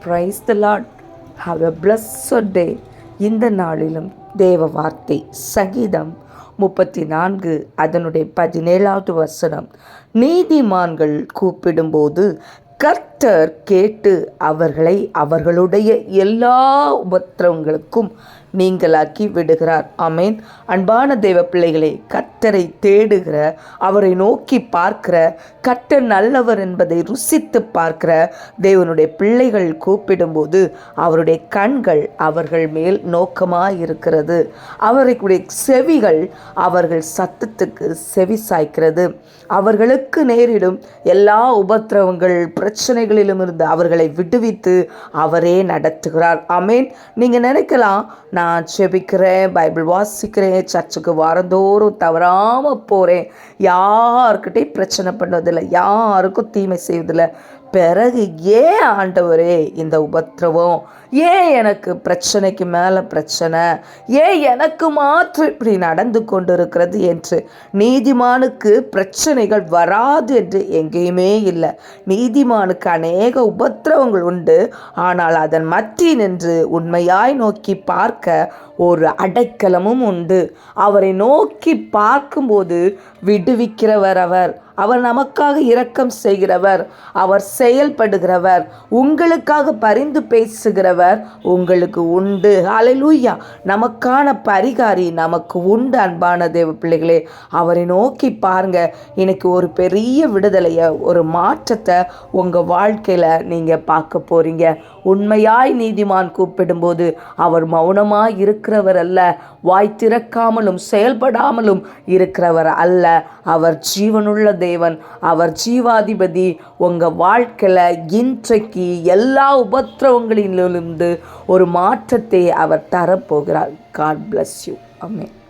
Praise the Lord. Have a blessed டே. இந்த நாளிலும் தேவ வார்த்தை சங்கீதம் 34 அதனுடைய 17வது வசனம். நீதிமான்கள் கூப்பிடும்போது கர்த்தர் கேட்டு அவர்களை அவர்களுடைய எல்லா உபத்திரவங்களுக்கும் நீங்களாக்கி விடுகிறார். ஆமேன். அன்பான தேவ பிள்ளைகளே, கர்த்தரை தேடுகிற, அவரை நோக்கி பார்க்கிற, கர்த்தர் நல்லவர் என்பதை ருசித்து பார்க்கிற தேவனுடைய பிள்ளைகள் கூப்பிடும்போது அவருடைய கண்கள் அவர்கள் மேல் நோக்கமாக இருக்கிறது. அவர்களுடைய செவிகள் அவர்கள் சத்தத்துக்கு செவி சாய்க்கிறது. அவர்களுக்கு நேரிடும் எல்லா உபத்திரவங்கள் பிரச்சனைகளிலும் இருந்து அவர்களை விடுவித்து அவரே நடத்துகிறார். ஆமேன். நீங்கள் நினைக்கலாம், நான் செபிக்கிறேன், பைபிள் வாசிக்கிறேன், சர்ச்சுக்கு வாரந்தோறும் தவறாமல் போகிறேன், யாருக்கிட்டையும் பிரச்சனை பண்ணுவதில்லை, யாருக்கும் தீமை செய்வதில்லை, பிறகு ஏன் ஆண்டவரே இந்த உபத்திரவம், ஏன் எனக்கு பிரச்சனைக்கு மேலே பிரச்சனை, ஏன் எனக்கு மாற்றம் இப்படி நடந்து கொண்டிருக்கிறது என்று. நீதிமானுக்கு பிரச்சனைகள் வராது என்று எங்கேயுமே இல்லை. நீதிமானுக்கு அநேக உபத்திரவங்கள் உண்டு. ஆனால் அதன் மத்தியில் நின்று உண்மையாய் நோக்கி பார்க்க ஒரு அடைக்கலமும் உண்டு. அவரை நோக்கி பார்க்கும்போது விடுவிக்கிறவர் அவர். அவர் நமக்காக இரக்கம் செய்கிறவர், அவர் செயல்படுகிறவர், உங்களுக்காக பரிந்து பேசுகிறவர் உங்களுக்கு உண்டு. ஹல்லேலூயா. நமக்கான பரிகாரி நமக்கு உண்டு. அன்பான தேவ பிள்ளைகளே, அவரை நோக்கி பாருங்க. இன்னைக்கு ஒரு பெரிய விடுதலையை, ஒரு மாற்றத்தை உங்கள் வாழ்க்கையில் நீங்கள் பார்க்க போகிறீங்க. உண்மையாய் நீதிமான் கூப்பிடும்போது அவர் மௌனமாய் இருக்கிறவர் அல்ல, வாய் திறக்காமலும் செயல்படாமலும் இருக்கிறவர் அல்ல. அவர் ஜீவனுள்ள தேவன், அவர் ஜீவாதிபதி. உங்கள் வாழ்க்கையில் இன்றைக்கு எல்லா உபத்திரவங்களிலிருந்து ஒரு மாற்றத்தை அவர் தரப்போகிறார். God bless you. Amen.